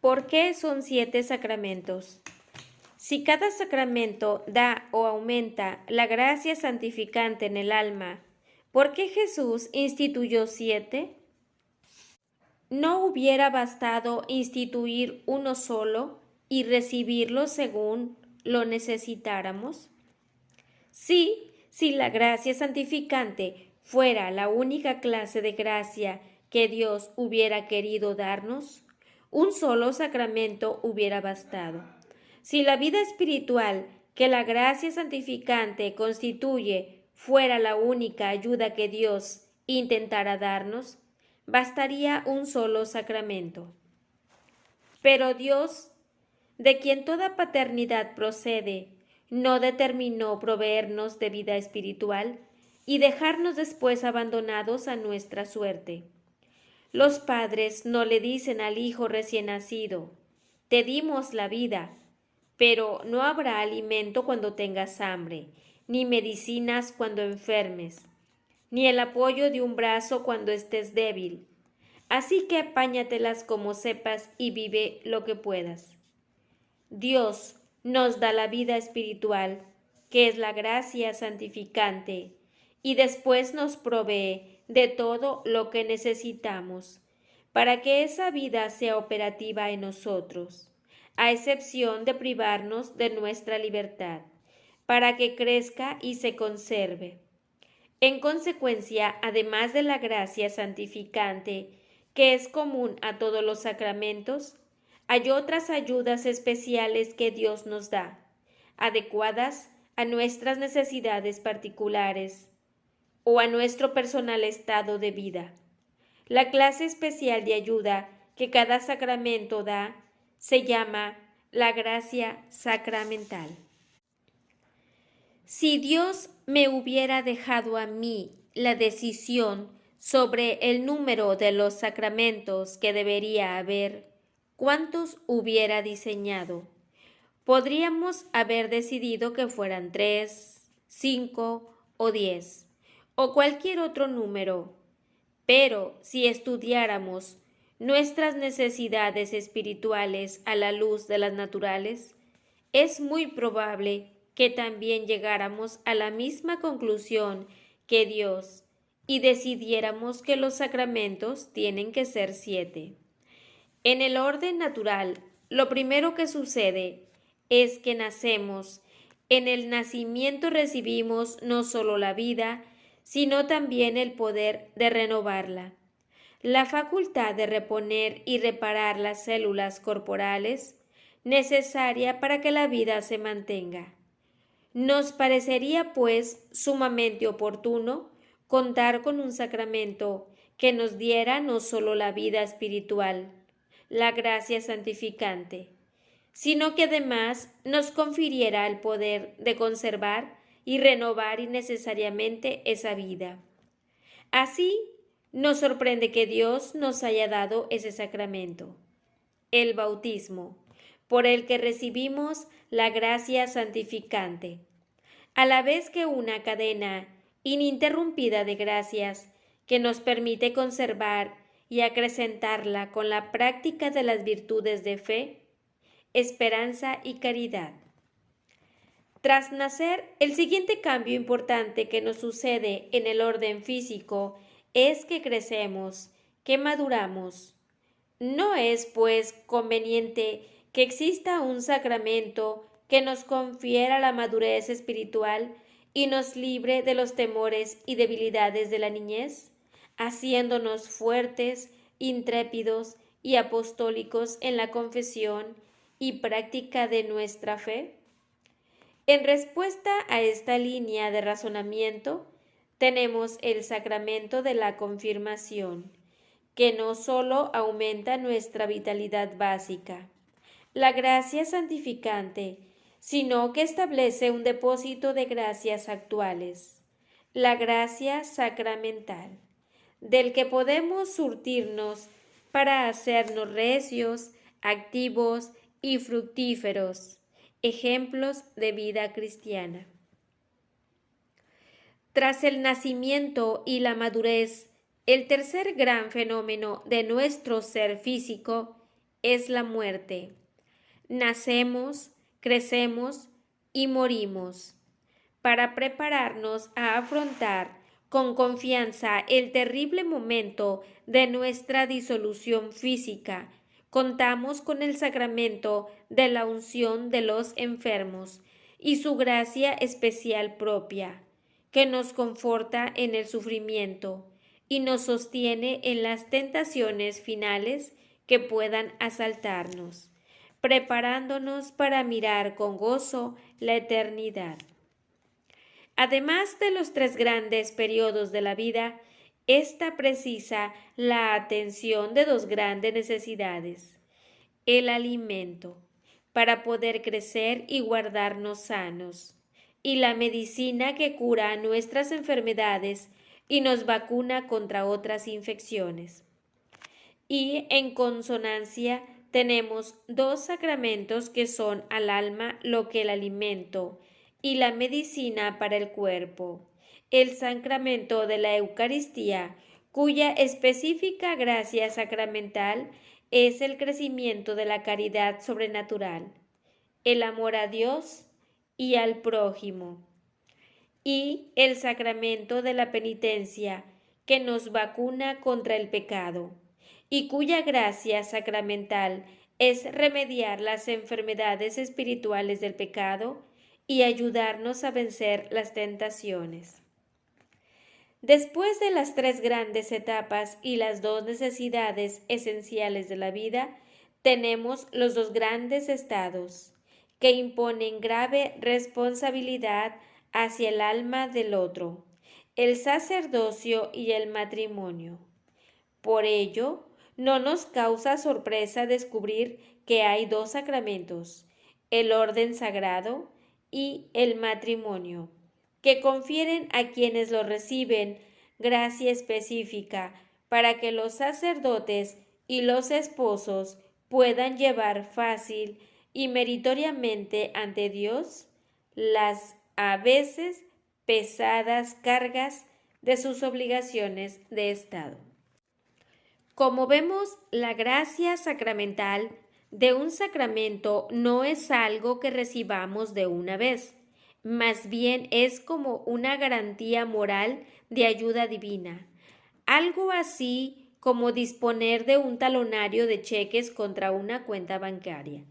¿Por qué son 7 sacramentos? Si cada sacramento da o aumenta la gracia santificante en el alma, ¿por qué Jesús instituyó 7? ¿No hubiera bastado instituir uno solo y recibirlo según lo necesitáramos? Sí, si la gracia santificante fuera la única clase de gracia que Dios hubiera querido darnos, un solo sacramento hubiera bastado. Si la vida espiritual que la gracia santificante constituye fuera la única ayuda que Dios intentara darnos, bastaría un solo sacramento. Pero Dios, de quien toda paternidad procede, no determinó proveernos de vida espiritual y dejarnos después abandonados a nuestra suerte. Los padres no le dicen al hijo recién nacido, te dimos la vida, pero no habrá alimento cuando tengas hambre, ni medicinas cuando enfermes, ni el apoyo de un brazo cuando estés débil. Así que apáñatelas como sepas y vive lo que puedas. Dios nos da la vida espiritual, que es la gracia santificante, y después nos provee de todo lo que necesitamos, para que esa vida sea operativa en nosotros, a excepción de privarnos de nuestra libertad, para que crezca y se conserve. En consecuencia, además de la gracia santificante, que es común a todos los sacramentos, hay otras ayudas especiales que Dios nos da, adecuadas a nuestras necesidades particulares o a nuestro personal estado de vida. La clase especial de ayuda que cada sacramento da se llama la gracia sacramental. Si Dios me hubiera dejado a mí la decisión sobre el número de los sacramentos que debería haber, ¿cuántos hubiera diseñado? Podríamos haber decidido que fueran 3, 5 o 10, o cualquier otro número. Pero si estudiáramos nuestras necesidades espirituales a la luz de las naturales, es muy probable que también llegáramos a la misma conclusión que Dios y decidiéramos que los sacramentos tienen que ser 7. En el orden natural, lo primero que sucede es que nacemos. En el nacimiento recibimos no solo la vida, sino también el poder de renovarla, la facultad de reponer y reparar las células corporales necesaria para que la vida se mantenga. Nos parecería, pues, sumamente oportuno contar con un sacramento que nos diera no solo la vida espiritual, la gracia santificante, sino que además nos confiriera el poder de conservar y renovar innecesariamente esa vida. Así, nos sorprende que Dios nos haya dado ese sacramento, el bautismo, por el que recibimos la gracia santificante, a la vez que una cadena ininterrumpida de gracias que nos permite conservar y acrecentarla con la práctica de las virtudes de fe, esperanza y caridad. Tras nacer, el siguiente cambio importante que nos sucede en el orden físico es que crecemos, que maduramos. No es, pues, conveniente que exista un sacramento que nos confiera la madurez espiritual y nos libre de los temores y debilidades de la niñez, haciéndonos fuertes, intrépidos y apostólicos en la confesión y práctica de nuestra fe. En respuesta a esta línea de razonamiento, tenemos el sacramento de la confirmación, que no solo aumenta nuestra vitalidad básica, la gracia santificante, sino que establece un depósito de gracias actuales, la gracia sacramental, del que podemos surtirnos para hacernos recios, activos y fructíferos, ejemplos de vida cristiana. Tras el nacimiento y la madurez, el tercer gran fenómeno de nuestro ser físico es la muerte. Nacemos, crecemos y morimos para prepararnos a afrontar con confianza el terrible momento de nuestra disolución física. Contamos con el sacramento de la unción de los enfermos y su gracia especial propia, que nos conforta en el sufrimiento y nos sostiene en las tentaciones finales que puedan asaltarnos, preparándonos para mirar con gozo la eternidad. Además de los tres grandes periodos de la vida, esta precisa la atención de dos grandes necesidades: el alimento, para poder crecer y guardarnos sanos, y la medicina que cura nuestras enfermedades y nos vacuna contra otras infecciones. Y en consonancia tenemos dos sacramentos que son al alma lo que el alimento y la medicina para el cuerpo: el sacramento de la Eucaristía, cuya específica gracia sacramental es el crecimiento de la caridad sobrenatural, el amor a Dios y al prójimo, y el sacramento de la penitencia, que nos vacuna contra el pecado, y cuya gracia sacramental es remediar las enfermedades espirituales del pecado y ayudarnos a vencer las tentaciones. Después de las tres grandes etapas y las dos necesidades esenciales de la vida, tenemos los dos grandes estados, que imponen grave responsabilidad hacia el alma del otro: el sacerdocio y el matrimonio. Por ello, no nos causa sorpresa descubrir que hay dos sacramentos, el orden sagrado y el matrimonio, que confieren a quienes lo reciben gracia específica para que los sacerdotes y los esposos puedan llevar fácil y meritoriamente ante Dios las a veces pesadas cargas de sus obligaciones de Estado. Como vemos, la gracia sacramental de un sacramento no es algo que recibamos de una vez, más bien es como una garantía moral de ayuda divina, algo así como disponer de un talonario de cheques contra una cuenta bancaria,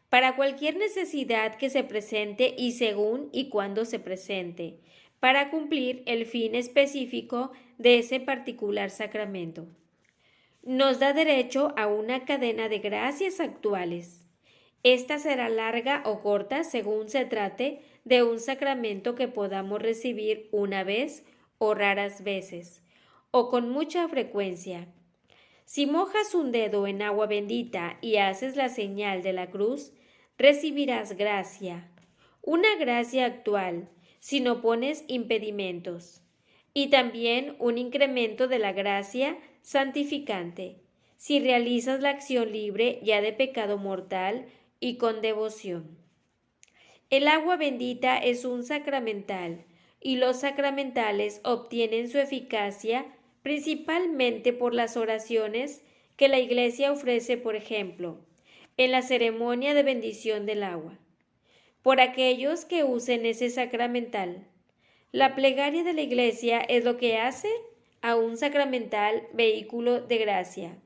para cualquier necesidad que se presente y según y cuando se presente, para cumplir el fin específico de ese particular sacramento. Nos da derecho a una cadena de gracias actuales. Esta será larga o corta según se trate de un sacramento que podamos recibir una vez o raras veces, o con mucha frecuencia. Si mojas un dedo en agua bendita y haces la señal de la cruz, recibirás gracia, una gracia actual, si no pones impedimentos, y también un incremento de la gracia santificante, si realizas la acción libre ya de pecado mortal y con devoción. El agua bendita es un sacramental, y los sacramentales obtienen su eficacia principalmente por las oraciones que la Iglesia ofrece, por ejemplo, en la ceremonia de bendición del agua, por aquellos que usen ese sacramental. La plegaria de la Iglesia es lo que hace a un sacramental vehículo de gracia.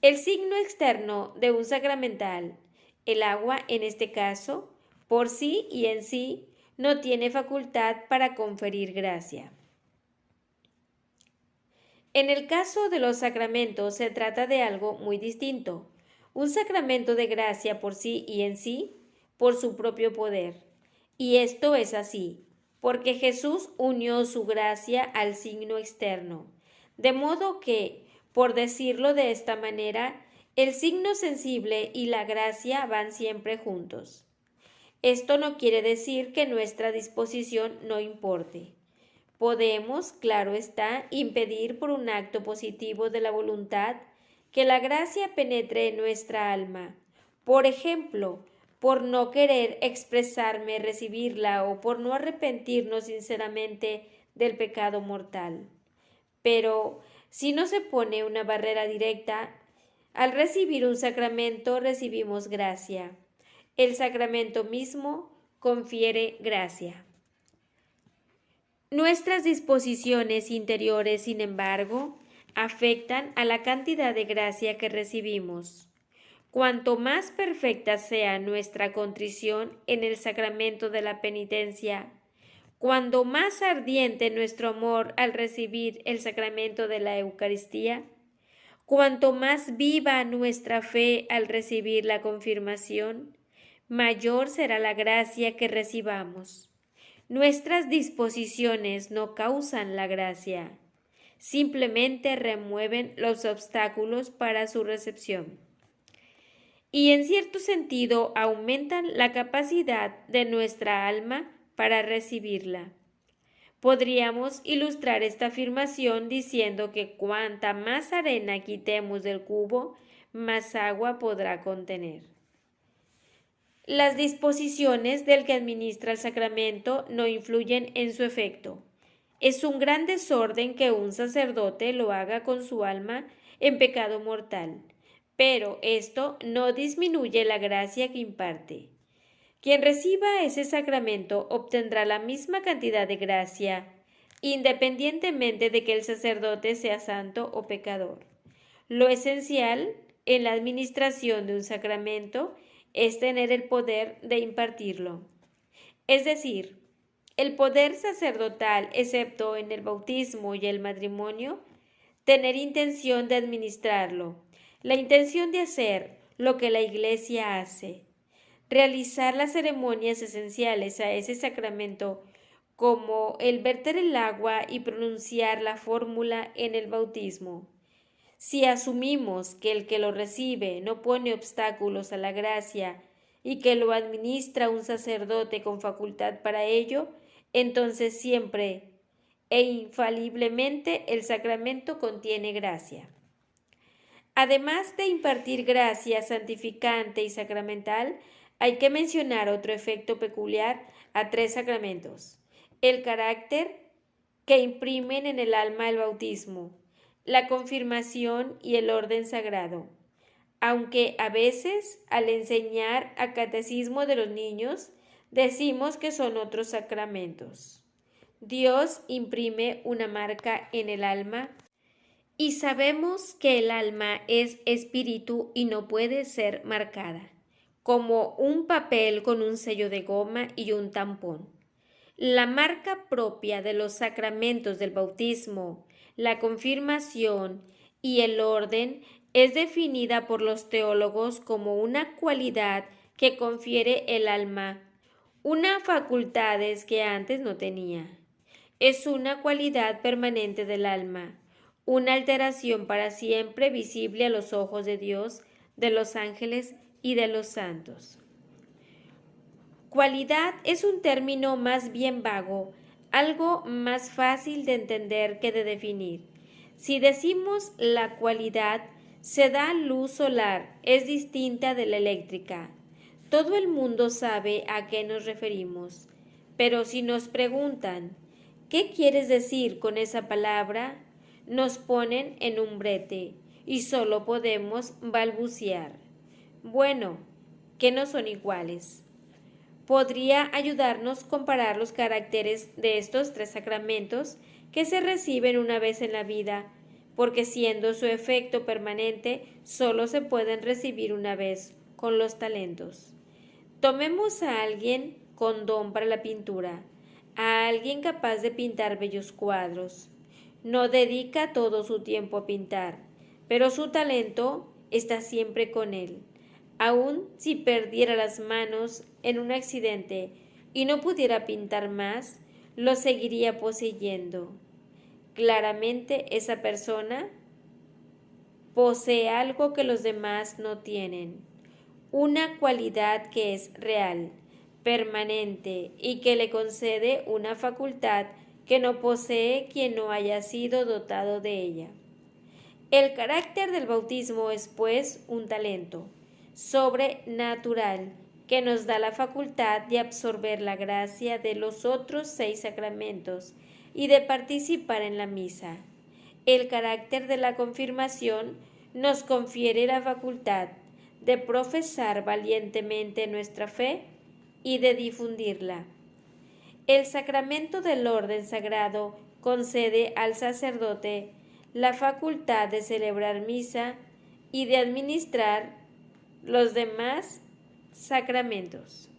El signo externo de un sacramental, el agua en este caso, por sí y en sí, no tiene facultad para conferir gracia. En el caso de los sacramentos se trata de algo muy distinto. Un sacramento de gracia por sí y en sí, por su propio poder. Y esto es así, porque Jesús unió su gracia al signo externo, de modo que, por decirlo de esta manera, el signo sensible y la gracia van siempre juntos. Esto no quiere decir que nuestra disposición no importe. Podemos, claro está, impedir por un acto positivo de la voluntad que la gracia penetre en nuestra alma. Por ejemplo, por no querer expresarme recibirla o por no arrepentirnos sinceramente del pecado mortal. Pero si no se pone una barrera directa, Al recibir un sacramento recibimos gracia. El sacramento mismo confiere gracia. Nuestras disposiciones interiores, sin embargo, afectan a la cantidad de gracia que recibimos. Cuanto más perfecta sea nuestra contrición en el sacramento de la penitencia, cuando más ardiente nuestro amor al recibir el sacramento de la Eucaristía, cuanto más viva nuestra fe al recibir la confirmación, mayor será la gracia que recibamos. Nuestras disposiciones no causan la gracia, simplemente remueven los obstáculos para su recepción. Y en cierto sentido aumentan la capacidad de nuestra alma para recibirla. Podríamos ilustrar esta afirmación diciendo que cuanta más arena quitemos del cubo, más agua podrá contener. Las disposiciones del que administra el sacramento no influyen en su efecto. Es un gran desorden que un sacerdote lo haga con su alma en pecado mortal, pero esto no disminuye la gracia que imparte. Quien reciba ese sacramento obtendrá la misma cantidad de gracia, independientemente de que el sacerdote sea santo o pecador. Lo esencial en la administración de un sacramento es tener el poder de impartirlo. Es decir, el poder sacerdotal, excepto en el bautismo y el matrimonio, tener intención de administrarlo, la intención de hacer lo que la Iglesia hace, realizar las ceremonias esenciales a ese sacramento, como el verter el agua y pronunciar la fórmula en el bautismo. Si asumimos que el que lo recibe no pone obstáculos a la gracia y que lo administra un sacerdote con facultad para ello, entonces siempre e infaliblemente el sacramento contiene gracia. Además de impartir gracia santificante y sacramental, hay que mencionar otro efecto peculiar a tres sacramentos: el carácter que imprimen en el alma el bautismo, la confirmación y el orden sagrado. Aunque a veces, al enseñar a catecismo de los niños, decimos que son otros sacramentos. Dios imprime una marca en el alma y sabemos que el alma es espíritu y no puede ser marcada, como un papel con un sello de goma y un tampón. La marca propia de los sacramentos del bautismo, la confirmación y el orden es definida por los teólogos como una cualidad que confiere el alma, una facultades que antes no tenía. Es una cualidad permanente del alma, una alteración para siempre visible a los ojos de Dios, de los ángeles y de los santos. Cualidad es un término más bien vago, algo más fácil de entender que de definir. Si decimos la cualidad, se da luz solar, es distinta de la eléctrica. Todo el mundo sabe a qué nos referimos, pero si nos preguntan, ¿qué quieres decir con esa palabra?, nos ponen en un brete y solo podemos balbucear. Bueno, que no son iguales. Podría ayudarnos comparar los caracteres de estos tres sacramentos que se reciben una vez en la vida, porque siendo su efecto permanente, solo se pueden recibir una vez con los talentos. Tomemos a alguien con don para la pintura, a alguien capaz de pintar bellos cuadros. No dedica todo su tiempo a pintar, pero su talento está siempre con él. Aun si perdiera las manos en un accidente y no pudiera pintar más, lo seguiría poseyendo. Claramente esa persona posee algo que los demás no tienen, una cualidad que es real, permanente y que le concede una facultad que no posee quien no haya sido dotado de ella. El carácter del bautismo es, pues, un talento sobrenatural que nos da la facultad de absorber la gracia de los otros 6 sacramentos y de participar en la misa. El carácter de la confirmación nos confiere la facultad de profesar valientemente nuestra fe y de difundirla. El sacramento del orden sagrado concede al sacerdote la facultad de celebrar misa y de administrar los demás sacramentos.